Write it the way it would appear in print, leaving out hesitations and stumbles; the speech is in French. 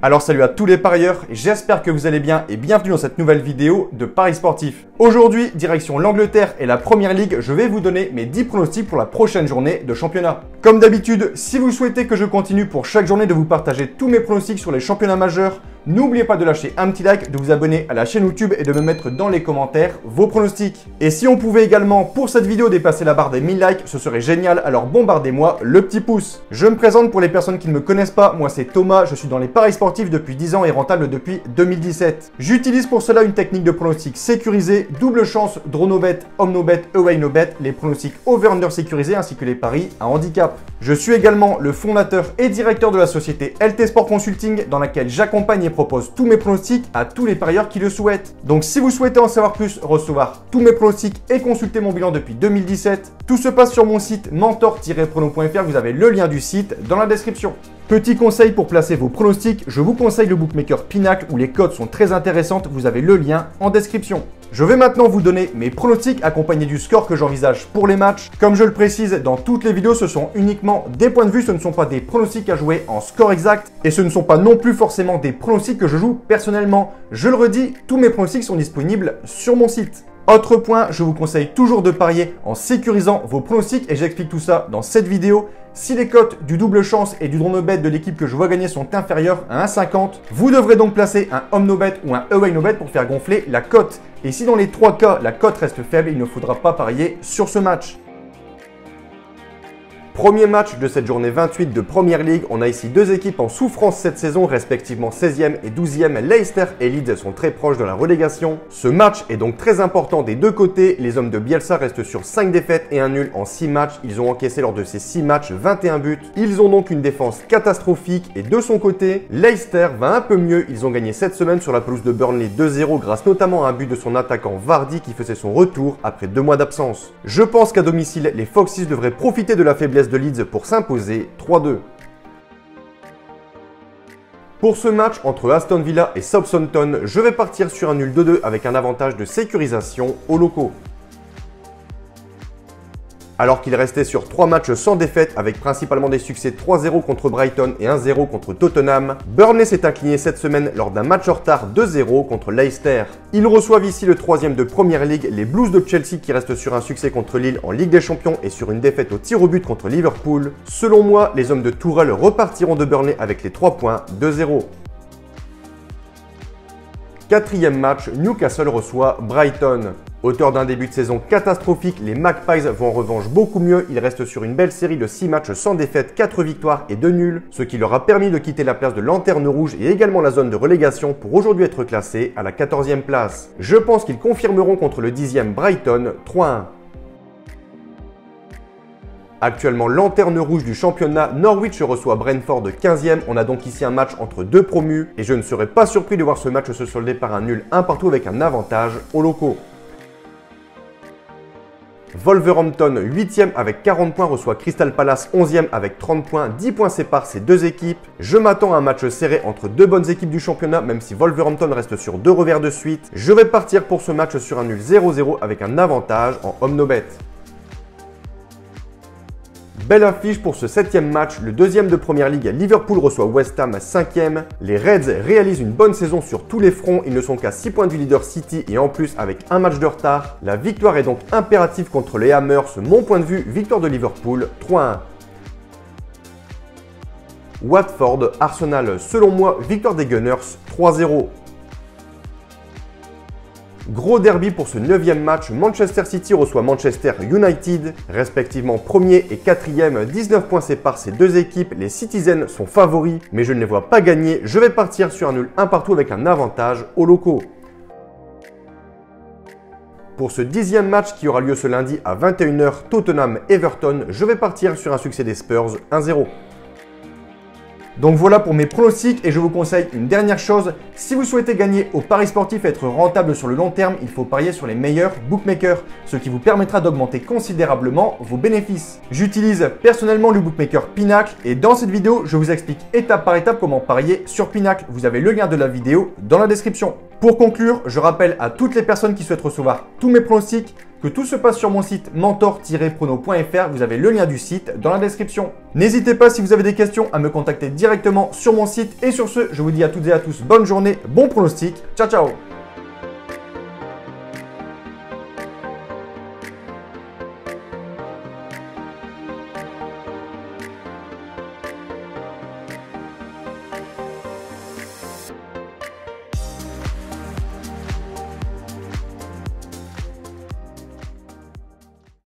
Alors salut à tous les parieurs, j'espère que vous allez bien et bienvenue dans cette nouvelle vidéo de Paris Sportif. Aujourd'hui, direction l'Angleterre et la Première Ligue, je vais vous donner mes 10 pronostics pour la prochaine journée de championnat. Comme d'habitude, si vous souhaitez que je continue pour chaque journée de vous partager tous mes pronostics sur les championnats majeurs, n'oubliez pas de lâcher un petit like, de vous abonner à la chaîne YouTube et de me mettre dans les commentaires vos pronostics. Et si on pouvait également pour cette vidéo dépasser la barre des 1000 likes, ce serait génial, alors bombardez-moi le petit pouce. Je me présente pour les personnes qui ne me connaissent pas, moi c'est Thomas, je suis dans les paris sportifs depuis 10 ans et rentable depuis 2017. J'utilise pour cela une technique de pronostic sécurisé, double chance, draw no bet, home no bet, away no bet, les pronostics over-under sécurisés ainsi que les paris à handicap. Je suis également le fondateur et directeur de la société LT Sport Consulting dans laquelle j'accompagne et propose tous mes pronostics à tous les parieurs qui le souhaitent. Donc si vous souhaitez en savoir plus, recevoir tous mes pronostics et consulter mon bilan depuis 2017, tout se passe sur mon site mentor-prono.fr, vous avez le lien du site dans la description. Petit conseil pour placer vos pronostics, je vous conseille le bookmaker Pinacle où les codes sont très intéressantes, vous avez le lien en description. Je vais maintenant vous donner mes pronostics accompagnés du score que j'envisage pour les matchs. Comme je le précise dans toutes les vidéos, ce sont uniquement des points de vue, ce ne sont pas des pronostics à jouer en score exact et ce ne sont pas non plus forcément des pronostics que je joue personnellement. Je le redis, tous mes pronostics sont disponibles sur mon site. Autre point, je vous conseille toujours de parier en sécurisant vos pronostics et j'explique tout ça dans cette vidéo. Si les cotes du double chance et du draw no bet de l'équipe que je vois gagner sont inférieures à 1,50, vous devrez donc placer un home no bet ou un away no bet pour faire gonfler la cote. Et si dans les trois cas, la cote reste faible, il ne faudra pas parier sur ce match. Premier match de cette journée 28 de Première Ligue, on a ici deux équipes en souffrance cette saison, respectivement 16e et 12e. Leicester et Leeds sont très proches de la relégation. Ce match est donc très important des deux côtés. Les hommes de Bielsa restent sur 5 défaites et un nul en 6 matchs. Ils ont encaissé lors de ces 6 matchs 21 buts. Ils ont donc une défense catastrophique et de son côté, Leicester va un peu mieux. Ils ont gagné cette semaine sur la pelouse de Burnley 2-0 grâce notamment à un but de son attaquant Vardy qui faisait son retour après 2 mois d'absence. Je pense qu'à domicile, les Foxes devraient profiter de la faiblesse de Leeds pour s'imposer 3-2. Pour ce match entre Aston Villa et Southampton, je vais partir sur un nul 2-2 avec un avantage de sécurisation aux locaux. Alors qu'il restait sur 3 matchs sans défaite avec principalement des succès 3-0 contre Brighton et 1-0 contre Tottenham, Burnley s'est incliné cette semaine lors d'un match en retard 2-0 contre Leicester. Ils reçoivent ici le 3e de Première Ligue, les Blues de Chelsea qui restent sur un succès contre Lille en Ligue des Champions et sur une défaite au tir au but contre Liverpool. Selon moi, les hommes de Tourelle repartiront de Burnley avec les 3 points 2-0. Quatrième match, Newcastle reçoit Brighton. Auteur d'un début de saison catastrophique, les Magpies vont en revanche beaucoup mieux. Ils restent sur une belle série de 6 matchs sans défaite, 4 victoires et 2 nuls, ce qui leur a permis de quitter la place de lanterne rouge et également la zone de relégation pour aujourd'hui être classés à la 14e place. Je pense qu'ils confirmeront contre le 10e Brighton 3-1. Actuellement lanterne rouge du championnat, Norwich reçoit Brentford 15e. On a donc ici un match entre deux promus et je ne serais pas surpris de voir ce match se solder par un nul 1 partout avec un avantage aux locaux. Wolverhampton 8e avec 40 points reçoit Crystal Palace 11e avec 30 points, 10 points séparent ces deux équipes. Je m'attends à un match serré entre deux bonnes équipes du championnat même si Wolverhampton reste sur 2 revers de suite. Je vais partir pour ce match sur un nul 0-0 avec un avantage en home no bet. Belle affiche pour ce 7e match, le 2e de Première Ligue, Liverpool reçoit West Ham 5e. Les Reds réalisent une bonne saison sur tous les fronts, ils ne sont qu'à 6 points du leader City et en plus avec un match de retard. La victoire est donc impérative contre les Hammers, mon point de vue, victoire de Liverpool 3-1. Watford, Arsenal, selon moi, victoire des Gunners 3-0. Gros derby pour ce 9e match, Manchester City reçoit Manchester United, respectivement 1er et 4e, 19 points séparent ces deux équipes, les Citizens sont favoris, mais je ne les vois pas gagner, je vais partir sur un nul 1 partout avec un avantage aux locaux. Pour ce 10e match qui aura lieu ce lundi à 21 h, Tottenham-Everton, je vais partir sur un succès des Spurs 1-0. Donc voilà pour mes pronostics et je vous conseille une dernière chose, si vous souhaitez gagner au paris sportif et être rentable sur le long terme, il faut parier sur les meilleurs bookmakers, ce qui vous permettra d'augmenter considérablement vos bénéfices. J'utilise personnellement le bookmaker Pinacle et dans cette vidéo, je vous explique étape par étape comment parier sur Pinacle. Vous avez le lien de la vidéo dans la description. Pour conclure, je rappelle à toutes les personnes qui souhaitent recevoir tous mes pronostics que tout se passe sur mon site mentor-prono.fr. Vous avez le lien du site dans la description. N'hésitez pas, si vous avez des questions, à me contacter directement sur mon site. Et sur ce, je vous dis à toutes et à tous bonne journée, bon pronostic. Ciao, ciao!